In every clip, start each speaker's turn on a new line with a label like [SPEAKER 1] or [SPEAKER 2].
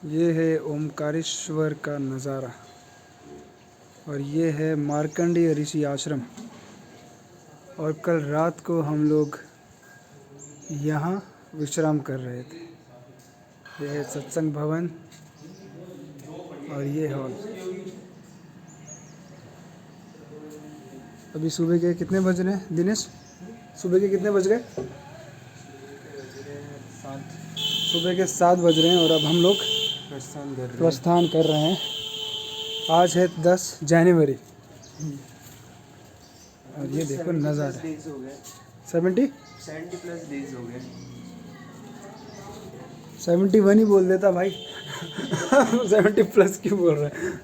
[SPEAKER 1] ये है ओमकारेश्वर का नज़ारा और ये है मार्कंडेय ऋषि आश्रम। और कल रात को हम लोग यहाँ विश्राम कर रहे थे। ये है सत्संग भवन और ये हॉल। अभी सुबह के कितने बज रहे हैं दिनेश? सुबह के कितने बज गए? सुबह के 7 बज रहे हैं और अब हम लोग प्रस्थान कर रहे हैं। आज है 10 जनवरी और ये देखो नज़ारा। 70
[SPEAKER 2] प्लस डेज हो गए।
[SPEAKER 1] 71 ही बोल देता भाई। 70 प्लस क्यों बोल रहे हैं?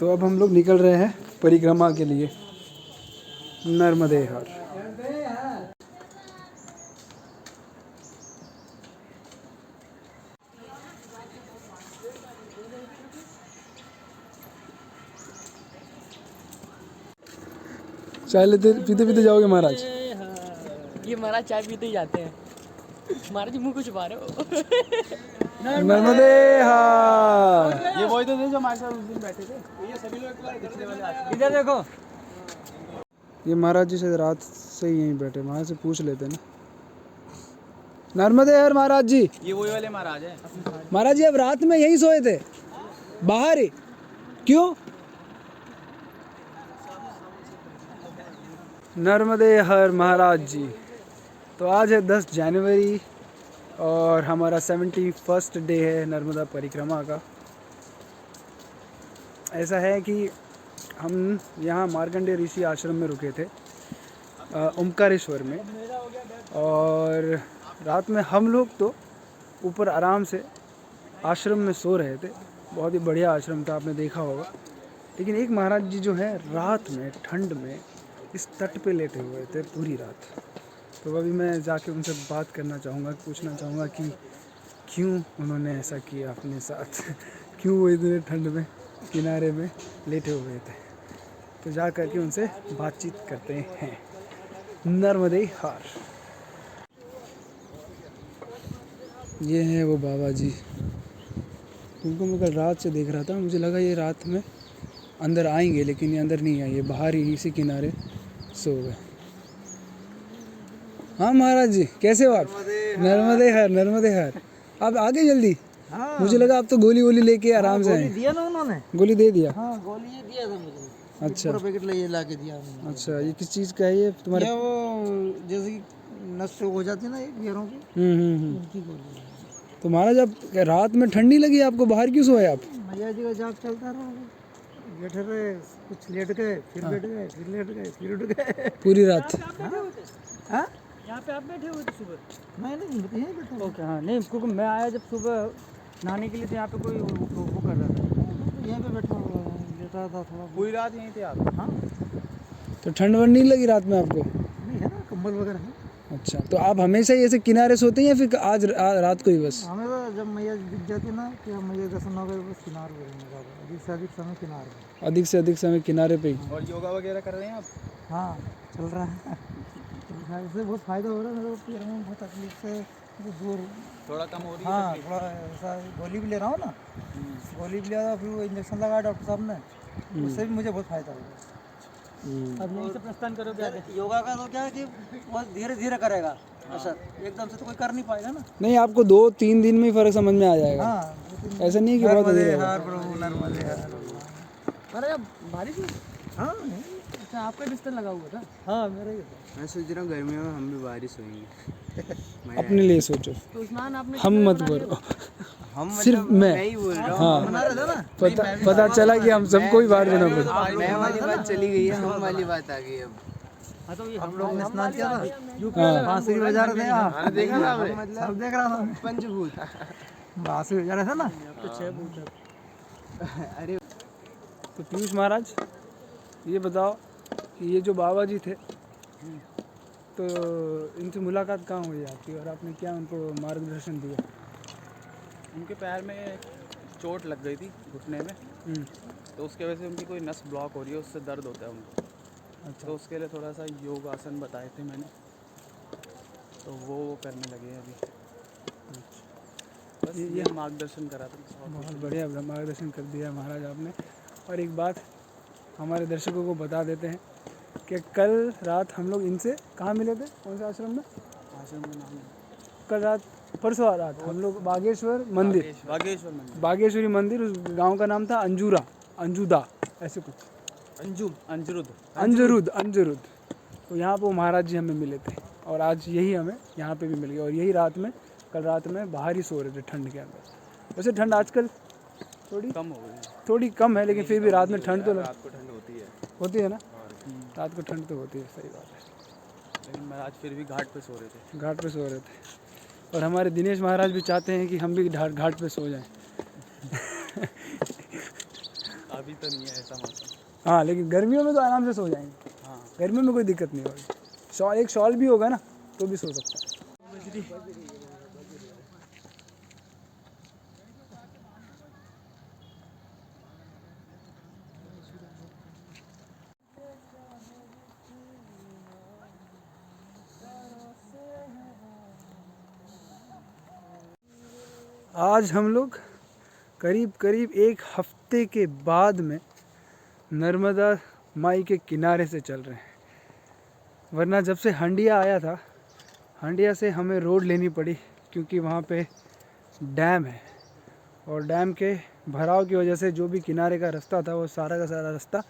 [SPEAKER 1] तो अब हम लोग निकल रहे हैं परिक्रमा के लिए नर्मदे हर। चाय लेते पीते पीते जाओगे महाराज?
[SPEAKER 3] ये महाराज चाय पीते ही जाते हैं। महाराज मुंह को छुपा रहे हो।
[SPEAKER 1] नर्मदे हर।
[SPEAKER 2] ये वही तो थे जो हमारे साथ उस दिन बैठे थे। ये सभी लोग पिछले वाले आते।
[SPEAKER 3] इधर देखो।
[SPEAKER 1] ये महाराज जी से रात से ही यहीं बैठे, वहाँ से पूछ लेते ना। नर्मदे हर महाराज जी।
[SPEAKER 2] ये वही वाले महाराज है।
[SPEAKER 1] महाराज जी अब रात में यहीं सोए थे बाहर ही, क्यों? नर्मदे हर महाराज जी। तो आज है 10 जनवरी और हमारा 71st डे है नर्मदा परिक्रमा का। ऐसा है कि हम यहाँ मार्कंडेय ऋषि आश्रम में रुके थे ओमकारेश्वर में, और रात में हम लोग तो ऊपर आराम से आश्रम में सो रहे थे। बहुत ही बढ़िया आश्रम था, आपने देखा होगा। लेकिन एक महाराज जी जो है रात में ठंड में इस तट पे लेटे हुए थे पूरी रात। तो अभी मैं जाके उनसे बात करना चाहूँगा, पूछना चाहूँगा कि क्यों उन्होंने ऐसा किया अपने साथ। क्यों वो इतने ठंड में किनारे में लेटे हुए थे। तो जा करके उनसे बातचीत करते हैं। नर्मदे हर। ये हैं वो बाबा जी, उनको मैं कल रात से देख रहा था। मुझे लगा ये रात में अंदर आएंगे, लेकिन ये अंदर नहीं आए, ये बाहर ही इसी किनारे सो गए। हाँ महाराज जी, कैसे हो आप? नर्मदे हर, नर्मदे हर। आप आ गए जल्दी?
[SPEAKER 3] हाँ।
[SPEAKER 1] मुझे लगा आप तो गोली वोली लेके आराम से आए।
[SPEAKER 3] दिया ना उन्होंने।
[SPEAKER 1] गोली दे दिया?
[SPEAKER 3] हाँ गोली ये दिया था मुझे।
[SPEAKER 1] अच्छा।
[SPEAKER 3] पूरा पैकेट ले ला के दिया उन्होंने।
[SPEAKER 1] अच्छा, ये किस चीज़ का है ये तुम्हारे?
[SPEAKER 3] ये वो जैसे कि नस हो जाती है ना ये बियरों की, उनकी गोली है।
[SPEAKER 1] तो महाराज आप रात में ठंडी लगी आपको, बाहर क्यों सोए आप?
[SPEAKER 3] मैया जी का जाप चलता रहा, बैठे रहे, कुछ लेट गए, फिर बैठ गए, फिर लेट गए, फिर उठ गए।
[SPEAKER 1] पूरी रात?
[SPEAKER 3] हाँ? यहाँ पे आप बैठे हुए थे सुबह? मैं नहीं बैठा। ओके हाँ, नहीं क्योंकि मैं आया जब सुबह नहाने के लिए, तो यहाँ पे कोई वो कर रहा था। यहाँ पे बैठा हुआ लेटा था थोड़ा।
[SPEAKER 2] पूरी रात यहीं थे आप?
[SPEAKER 3] हाँ।
[SPEAKER 1] तो ठंड वंड नहीं लगी रात में आपको?
[SPEAKER 3] नहीं है ना, कंबल वगैरह है।
[SPEAKER 1] अच्छा, तो आप हमेशा ही ऐसे किनारे सोते हैं या फिर आज रात को ही बस?
[SPEAKER 3] हमें तो जब मैया दिख जाती ना कि हम मैया दर्शन हो गए, बस किनारे पे रहने का, अधिक से अधिक समय किनारे पे।
[SPEAKER 1] अधिक से अधिक समय किनारे पे ही?
[SPEAKER 2] और योगा वगैरह कर रहे हैं आप?
[SPEAKER 3] हाँ चल रहा है। इससे बहुत फ़ायदा हो रहा है मेरे को, पैर में बहुत तकलीफ से दूर
[SPEAKER 2] थोड़ा कम हो रही है?
[SPEAKER 3] हाँ थोड़ा ऐसा। गोली भी ले रहा हूँ ना, गोली भी लिया था, फिर वो इंजेक्शन लगाया डॉक्टर साहब ने, उससे भी मुझे बहुत फ़ायदा हो गया। अब यहीं से प्रस्थान करोगे आगे? योगा का तो क्या है कि बहुत धीरे धीरे करेगा असर, एकदम से तो कोई कर नहीं पाएगा ना।
[SPEAKER 1] नहीं, आपको 2-3 दिन में ही फर्क समझ में आ जाएगा।
[SPEAKER 3] हाँ,
[SPEAKER 1] ऐसा नहीं है कि बहुत
[SPEAKER 3] नर्मदे
[SPEAKER 1] देर
[SPEAKER 3] हर प्रभु, नर्मदे हर। अरे अब बारिश हुई? हाँ नहीं। अच्छा, आपका बिस्तर लगा हुआ था? हाँ मेरा ही था।
[SPEAKER 2] मैं सोच रहा हूँ गर्मियों में हम भी बारिश होंगे।
[SPEAKER 1] अपने लिए सोचो,
[SPEAKER 3] तो स्नान आपने
[SPEAKER 1] हम मत बोलो।
[SPEAKER 2] हम
[SPEAKER 1] सिर्फ मैं
[SPEAKER 2] ही बोल रहा हूँ।
[SPEAKER 1] हाँ,
[SPEAKER 3] मना रहे थे ना?
[SPEAKER 1] पता चला कि हम सबको ही बाहर जाना पड़ा।
[SPEAKER 2] मैं वाली बात चली गई है, हम वाली बात आ गई अब।
[SPEAKER 3] हाँ तो ये हम लोग ने स्नान किया था,
[SPEAKER 1] हाँ।
[SPEAKER 3] बांसुरी बजा रहे थे यहाँ।
[SPEAKER 2] मैंने देखा ना आपने?
[SPEAKER 3] सब देख रहा था।
[SPEAKER 2] पंचभूत।
[SPEAKER 3] बांसुरी बजा रहे थे ना? तो 6 भूत।
[SPEAKER 2] अरे
[SPEAKER 1] तो पीयूष महाराज, ये बताओ कि ये जो बाबा जी थे, तो इनसे मुलाकात कहाँ हुई आपकी और आपने क्या उनको मार्गदर्शन दिया?
[SPEAKER 2] उनके पैर में चोट लग गई थी घुटने में, तो उसके वजह से उनकी कोई नस ब्लॉक हो रही है, उससे दर्द होता है उनको।
[SPEAKER 1] अच्छा।
[SPEAKER 2] तो उसके लिए थोड़ा सा योग आसन बताए थे मैंने, तो वो करने लगे हैं अभी। बस ये मार्गदर्शन करा था।
[SPEAKER 1] बहुत बढ़िया मार्गदर्शन कर दिया महाराज आपने। और एक बात हमारे दर्शकों को बता देते हैं कि कल रात हम लोग इनसे कहाँ मिले थे, कौन से आश्रम में?
[SPEAKER 2] आश्रम में नाम
[SPEAKER 1] कल रात परसों रात हम लोग बागेश्वर मंदिर,
[SPEAKER 2] बागेश्वर मंदिर,
[SPEAKER 1] बागेश्वरी मंदिर, उस गांव का नाम था अंजुरा, अंजुदा, ऐसे कुछ, अंजरुद, अंजरुद। तो यहाँ पर महाराज जी हमें मिले थे और आज यही हमें यहाँ पे भी मिल गया। और यही रात में, कल रात में बाहर ही सो रहे थे ठंड के अंदर। वैसे ठंड आजकल
[SPEAKER 2] कम हो गई,
[SPEAKER 1] थोड़ी कम है, लेकिन फिर भी रात में ठंड तो
[SPEAKER 2] रात को ठंड
[SPEAKER 1] होती है ना, रात को ठंड तो होती है, सही बात है।
[SPEAKER 2] लेकिन महाराज फिर भी घाट पे सो रहे थे।
[SPEAKER 1] घाट पे सो रहे थे और हमारे दिनेश महाराज भी चाहते हैं कि हम भी घाट पे सो जाएं।
[SPEAKER 2] अभी तो नहीं है ऐसा मौसम।
[SPEAKER 1] हाँ, लेकिन गर्मियों में तो आराम से सो जाएंगे।
[SPEAKER 2] हाँ,
[SPEAKER 1] गर्मियों में कोई दिक्कत नहीं होगी। एक शॉल भी होगा ना तो भी सो सकता है। आज हम लोग करीब करीब एक हफ्ते के बाद में नर्मदा माई के किनारे से चल रहे हैं। वरना जब से हंडिया आया था, हंडिया से हमें रोड लेनी पड़ी क्योंकि वहाँ पे डैम है और डैम के भराव की वजह से जो भी किनारे का रास्ता था वो सारा का सारा रास्ता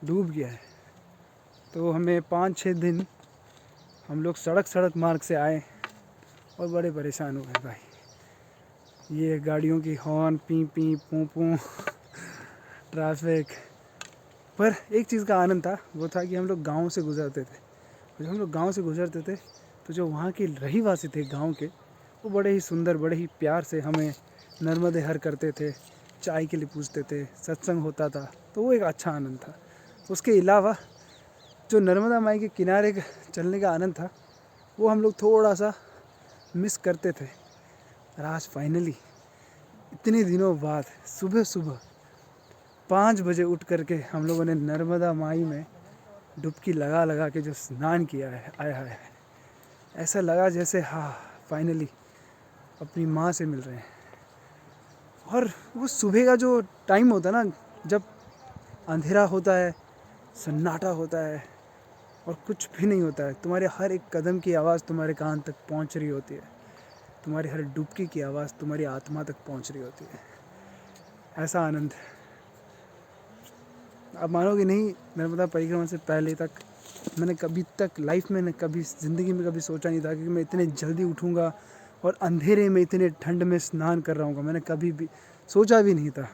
[SPEAKER 1] डूब गया है। तो हमें 5-6 दिन हम लोग सड़क मार्ग से आए और बड़े परेशान हो गए भाई। ये गाड़ियों की हॉर्न, पी पी पू पू, ट्रैफिक। पर एक चीज़ का आनंद था, वो था कि हम लोग गांव से गुजरते थे। जब हम लोग गांव से गुजरते थे तो जो वहाँ के रहीवासी थे गांव के, वो बड़े ही सुंदर, बड़े ही प्यार से हमें नर्मदे हर करते थे, चाय के लिए पूछते थे, सत्संग होता था। तो वो एक अच्छा आनंद था। उसके अलावा जो नर्मदा माई के किनारे चलने का आनंद था वो हम लोग थोड़ा सा मिस करते थे। और आज फाइनली इतने दिनों बाद सुबह सुबह 5 बजे उठ करके हम लोगों ने नर्मदा माई में डुबकी लगा के जो स्नान किया है, आया है, ऐसा लगा जैसे हाँ फाइनली अपनी माँ से मिल रहे हैं। और वो सुबह का जो टाइम होता है ना, जब अंधेरा होता है, सन्नाटा होता है और कुछ भी नहीं होता है, तुम्हारे हर एक कदम की आवाज़ तुम्हारे कान तक पहुंच रही होती है, तुम्हारी हर डुबकी की आवाज़ तुम्हारी आत्मा तक पहुंच रही होती है। ऐसा आनंद आप मानोगे नहीं, नर्मदा परिक्रमा से पहले तक मैंने कभी तक लाइफ में, कभी ज़िंदगी में कभी सोचा नहीं था कि मैं इतने जल्दी उठूँगा और अंधेरे में इतने ठंड में स्नान कर रहा हूँ। मैंने कभी भी सोचा भी नहीं था।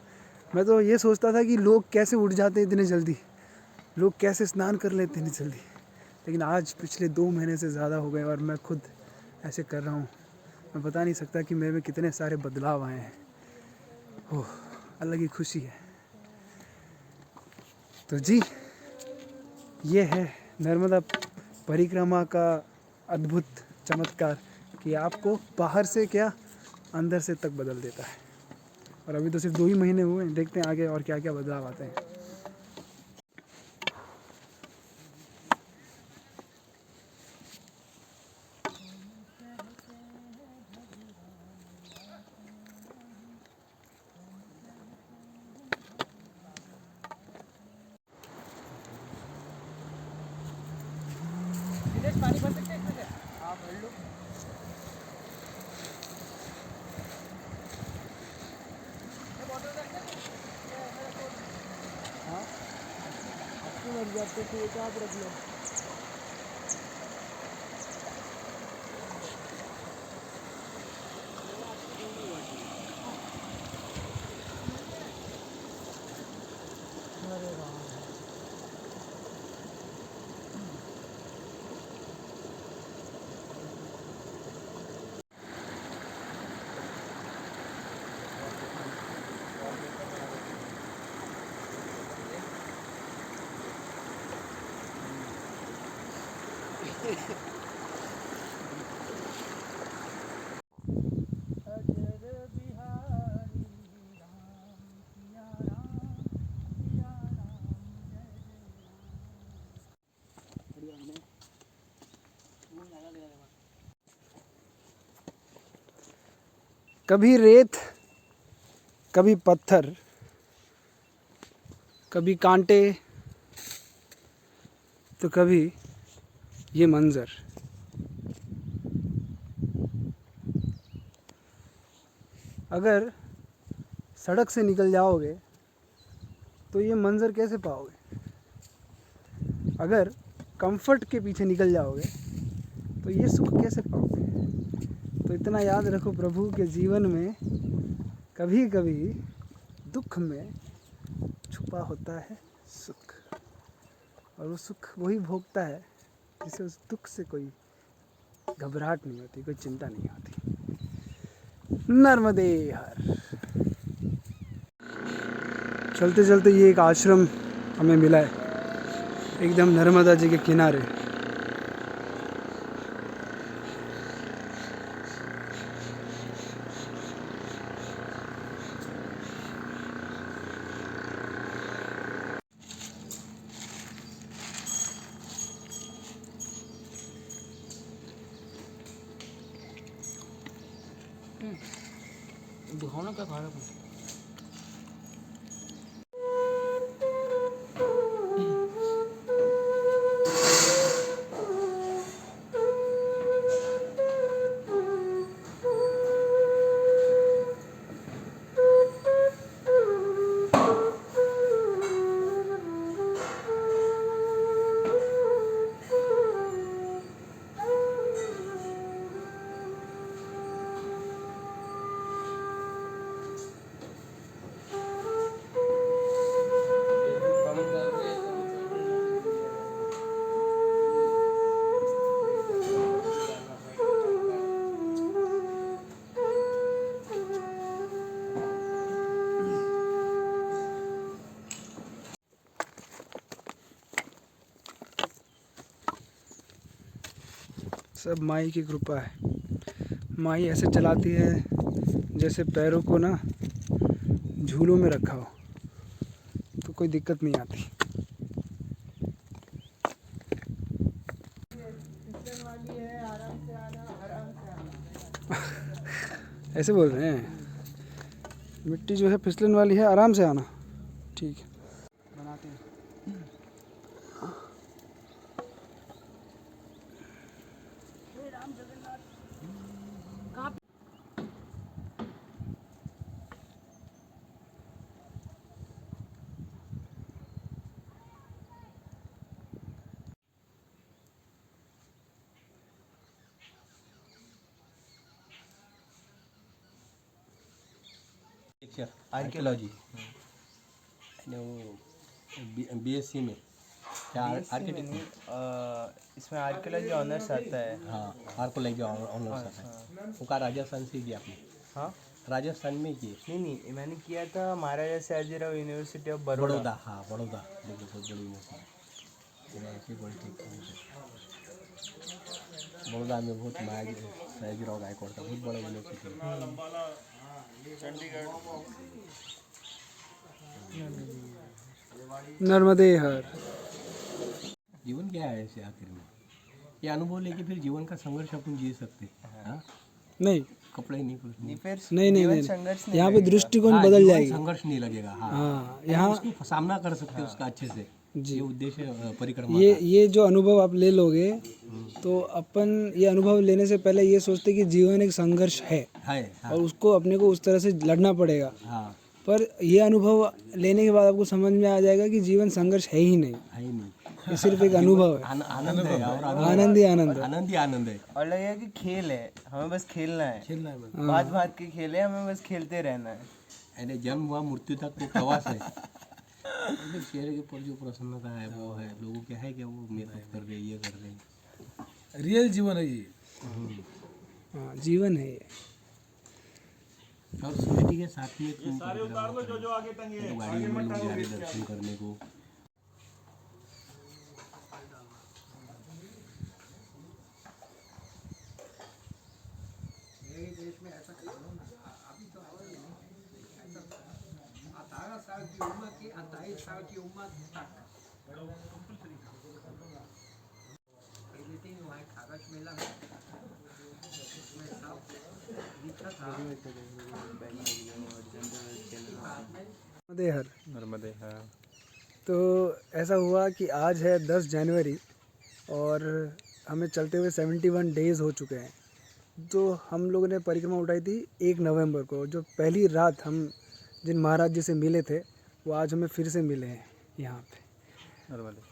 [SPEAKER 1] मैं तो ये सोचता था कि लोग कैसे उठ जाते हैं इतने जल्दी, लोग कैसे स्नान कर लेते हैं इतनी जल्दी। लेकिन आज पिछले 2 महीने से ज़्यादा हो गए और मैं खुद ऐसे कर रहा हूँ। मैं बता नहीं सकता कि मेरे में कितने सारे बदलाव आए हैं। ओह, अलग ही खुशी है। तो जी, ये है नर्मदा परिक्रमा का अद्भुत चमत्कार कि आपको बाहर से क्या अंदर से तक बदल देता है। और अभी तो सिर्फ 2 ही महीने हुए हैं, देखते हैं आगे और क्या क्या बदलाव आते हैं।
[SPEAKER 3] पानी भर सकते हैं इसमें? हाँ भर लो। हाँ, आपकी मर्जी, आपको चाहिए तो आप रख लो। अरे वाह,
[SPEAKER 1] कभी रेत, कभी पत्थर, कभी कांटे, तो कभी ये मंज़र। अगर सड़क से निकल जाओगे तो ये मंज़र कैसे पाओगे? अगर कंफर्ट के पीछे निकल जाओगे तो ये सुख कैसे पाओगे? तो इतना याद रखो प्रभु के जीवन में कभी कभी दुख में छुपा होता है सुख, और वो सुख वही भोगता है जिसे उस दुख से कोई घबराहट नहीं होती, कोई चिंता नहीं होती। नर्मदे हर। चलते चलते ये एक आश्रम हमें मिला है एकदम नर्मदा जी के किनारे।
[SPEAKER 2] दिखाओ ना क्या खा रहे हो।
[SPEAKER 1] सब माई की कृपा है। माई ऐसे चलाती है जैसे पैरों को ना झूलों में रखा हो, तो कोई दिक्कत नहीं आती। ऐसे बोल रहे हैं, मिट्टी जो है फिसलन वाली है, आराम से आना। ठीक है, बनाते हैं।
[SPEAKER 4] आर्कियोलॉजी बीएससी में क्या आर्किटेक्ट
[SPEAKER 5] इसमें आर्कियोलॉजी ऑनर्स आता है।
[SPEAKER 4] हाँ, आर्कियोलॉजी ऑनर्स आता है। वो का राजस्थान से किया आपने?
[SPEAKER 5] हाँ
[SPEAKER 4] राजस्थान में किए?
[SPEAKER 5] नहीं मैंने किया था महाराजा सयाजीराव यूनिवर्सिटी ऑफ बड़ौदा।
[SPEAKER 4] बड़ौदा, हाँ बड़ौदा, देखो बहुत बड़ी यूनिवर्सिटी बड़ौदा में बहुत महाराज सयाजीराव गायकवाड़ का बहुत बड़ा यूनिवर्सिटी
[SPEAKER 1] नर्मदे हर।
[SPEAKER 4] जीवन क्या है ऐसे आखिर में? ये अनुभव लेके फिर जीवन का संघर्ष अपन जी सकते हैं। हाँ?
[SPEAKER 1] नहीं
[SPEAKER 4] कपड़े नहीं पहनने।
[SPEAKER 5] फिर
[SPEAKER 1] नहीं नहीं
[SPEAKER 5] जीवन
[SPEAKER 1] नहीं,
[SPEAKER 5] संघर्ष
[SPEAKER 1] नहीं।
[SPEAKER 5] नहीं
[SPEAKER 1] यहाँ पे
[SPEAKER 5] लगेगा।
[SPEAKER 1] दृष्टिकोण
[SPEAKER 4] हाँ,
[SPEAKER 1] बदल
[SPEAKER 4] जीवन
[SPEAKER 1] जाएगी।
[SPEAKER 4] संघर्ष नहीं लगेगा। हाँ,
[SPEAKER 1] हाँ, यहाँ
[SPEAKER 4] उसको सामना कर सकते हैं उसका अच्छे से।
[SPEAKER 1] जी।
[SPEAKER 4] ये उद्देश्य परिक्रमा
[SPEAKER 1] ये जो अनुभव आप ले लोगे तो अपन ये अनुभव लेने से पहले ये सोचते कि जीवन एक संघर्ष है
[SPEAKER 4] है। हाँ,
[SPEAKER 1] और उसको अपने को उस तरह से लड़ना पड़ेगा।
[SPEAKER 4] हाँ,
[SPEAKER 1] पर ये अनुभव लेने के बाद आपको समझ में आ जाएगा कि जीवन संघर्ष है ही नहीं,
[SPEAKER 4] है ही नहीं।
[SPEAKER 1] ये सिर्फ एक अनुभव है।
[SPEAKER 4] आनंद है और
[SPEAKER 1] आनंद ही आनंद है।
[SPEAKER 4] आनंद ही आनंद है।
[SPEAKER 5] और लगेगा कि खेल है, हमें बस खेलना है।
[SPEAKER 4] खेलना है बस।
[SPEAKER 5] भात के खेल है, हमें बस खेलते रहना है।
[SPEAKER 4] यानी जन्म हुआ मृत्यु तक वो प्रवास है। चेहरे के ऊपर जो प्रसन्नता है वो है। लोगों क्या है कि वो मेकअप कर रहे, ये कर रहे।
[SPEAKER 6] रियल जीवन है ये।
[SPEAKER 1] हाँ, जीवन है ये।
[SPEAKER 4] और सोसाइटी के साथ में तुम सारे उतार लो जो आगे टंगे हैं, गाड़ी में लोग जा रहे दर्शन करने को।
[SPEAKER 1] देहर
[SPEAKER 5] नर्मदे है।
[SPEAKER 1] तो ऐसा हुआ कि आज है 10 जनवरी और हमें चलते हुए 71 डेज़ हो चुके हैं। तो हम लोगों ने परिक्रमा उठाई थी 1 नवंबर को। जो पहली रात हम जिन महाराज जी से मिले थे वो आज हमें फिर से मिले हैं यहाँ पे।
[SPEAKER 5] नर्मदे।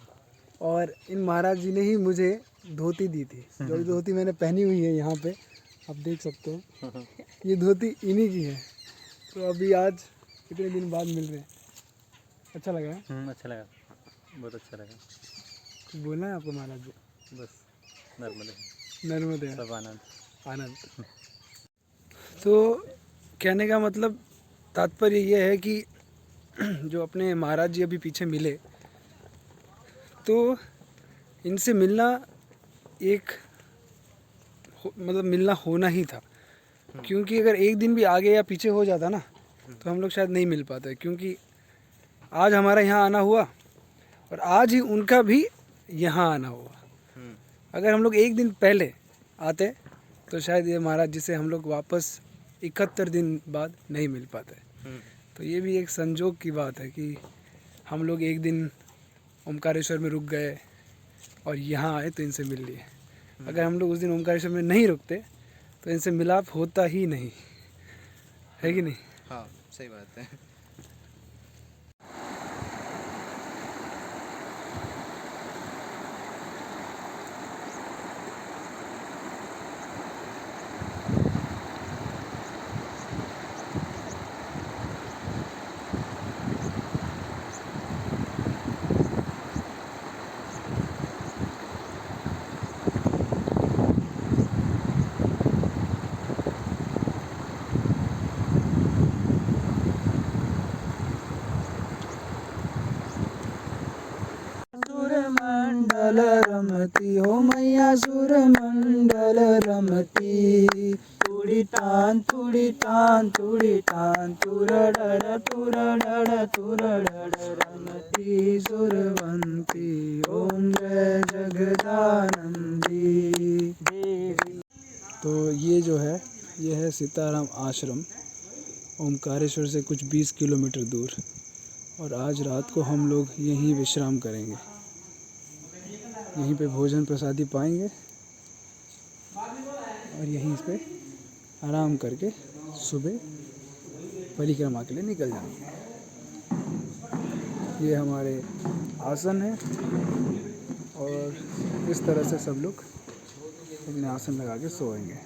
[SPEAKER 1] और इन महाराज जी ने ही मुझे धोती दी थी। जो धोती मैंने पहनी हुई है यहाँ पे आप देख सकते हैं, ये धोती इन्हीं की है। तो अभी आज कितने दिन बाद मिल रहे हैं, अच्छा लगा है?
[SPEAKER 5] अच्छा लगा, बहुत अच्छा लगा।
[SPEAKER 1] कुछ बोलना है आपको महाराज जी?
[SPEAKER 5] बस नर्मदे,
[SPEAKER 1] नर्मदे
[SPEAKER 5] सब आनंद।
[SPEAKER 1] आनंद। तो कहने का मतलब तात्पर्य ये है कि जो अपने महाराज जी अभी पीछे मिले, तो इनसे मिलना एक मतलब मिलना होना ही था। क्योंकि अगर एक दिन भी आगे या पीछे हो जाता ना तो हम लोग शायद नहीं मिल पाते। क्योंकि आज हमारा यहाँ आना हुआ और आज ही उनका भी यहाँ आना हुआ। अगर हम लोग एक दिन पहले आते तो शायद ये महाराज जी से हम लोग वापस 71 दिन बाद नहीं मिल पाते। तो ये भी एक संजोग की बात है कि हम लोग एक दिन ओमकारेश्वर में रुक गए और यहाँ आए तो इनसे मिल लिए। अगर हम लोग उस दिन ओमकारेश्वर में नहीं रुकते तो इनसे मिलाप होता ही नहीं, है कि नहीं?
[SPEAKER 2] हाँ सही बात है।
[SPEAKER 1] मंडल रमती हो मैया सुर मंडल रमती। तुड़ी टान तुड़ी टान तुड़ी टान तुरडड तुरडड तुरडड रमती सुरवंती ओम जय जगदानंदी। तो ये जो है ये है सीताराम आश्रम, ओमकारेश्वर से कुछ 20 किलोमीटर दूर। और आज रात को हम लोग यहीं विश्राम करेंगे, यहीं पे भोजन प्रसादी पाएंगे और यहीं पे आराम करके सुबह परिक्रमा के लिए निकल जाएंगे। ये हमारे आसन है और इस तरह से सब लोग अपने आसन लगा के सोएंगे।